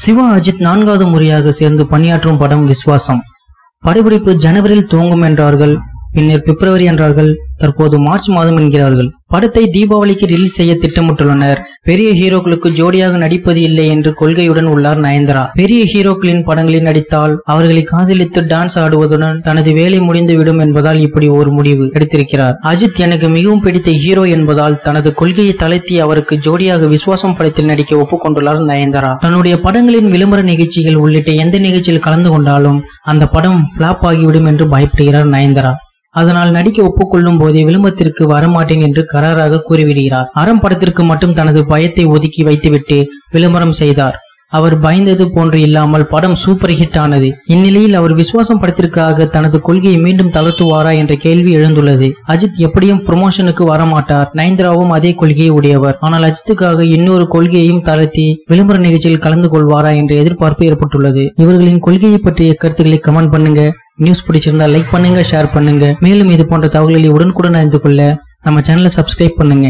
சிவா அஜித் 4வது முறையாக சேர்ந்து பணியாற்றும் படம் விஸ்வாசம். படப்பிடிப்பு ஜனவரியில் துவங்கும் என்றார்கள், பின்னர் பிப்ரவரி என்றார்கள், தற்போது மார்ச் மாதம் என்கிறார்கள். படத்தை தீபாவளிக்கு ரிலீஸ் செய்ய திட்டமிட்டுள்ளனர். பெரிய ஹீரோக்களுக்கு ஜோடியாக நடிப்பது இல்லை என்று கொள்கையுடன் உள்ளார் நயன்தாரா. பெரிய ஹீரோக்களின் படங்களில் நடித்தால் அவர்களை காதலித்து டான்ஸ் ஆடுவதுடன் தனது வேலை முடிந்துவிடும் என்பதால் இப்படி ஒரு முடிவு எடுத்திருக்கிறார். அஜித் எனக்கு மிகவும் பிடித்த ஹீரோ என்பதால் தனது கொள்கையை தளர்த்தி அவருக்கு ஜோடியாக விஸ்வாசம் படத்தில் நடிக்க ஒப்புக்கொண்டுள்ளார் நயன்தாரா. தன்னுடைய படங்களின் விளம்பர நிகழ்ச்சிகள் உள்ளிட்ட எந்த நிகழ்ச்சியில் கலந்து கொண்டாலும் அந்த படம் பிளாப் ஆகிவிடும் என்று பயப்படுகிறார் நயன்தாரா. அதனால் நடிக்க ஒப்புக்கொள்ளும் போதே விளம்பரத்திற்கு வரமாட்டேன் என்று கராராக கூறிவிடுகிறார். அறம் படத்திற்கு மட்டும் தனது பயத்தை ஒதுக்கி வைத்துவிட்டு விளம்பரம் செய்தார். அவர் பயந்தது போன்று இல்லாமல் படம் சூப்பர் ஹிட் ஆனது. இந்நிலையில் அவர் விஸ்வாசம் படத்திற்காக தனது கொள்கையை மீண்டும் தளர்த்துவாரா என்ற கேள்வி எழுந்துள்ளது. அஜித் எப்படியும் ப்ரமோஷனுக்கு வரமாட்டார். நயன்தாராவும் அதே கொள்கையை உடையவர். ஆனால் அஜித்துக்காக இன்னொரு கொள்கையையும் தளர்த்தி விளம்பர நிகழ்ச்சியில் கலந்து கொள்வாரா என்ற எதிர்பார்ப்பு ஏற்பட்டுள்ளது. இவர்களின் கொள்கையை பற்றிய கருத்துக்களை கமெண்ட் பண்ணுங்க. நியூஸ் பிடிச்சிருந்தா லைக் பண்ணுங்க, ஷேர் பண்ணுங்க. மேலும் இது போன்ற தகவல்களை உடனுக்குடன் அறிந்து கொள்ள நம்ம சேனலை சப்ஸ்கிரைப் பண்ணுங்க.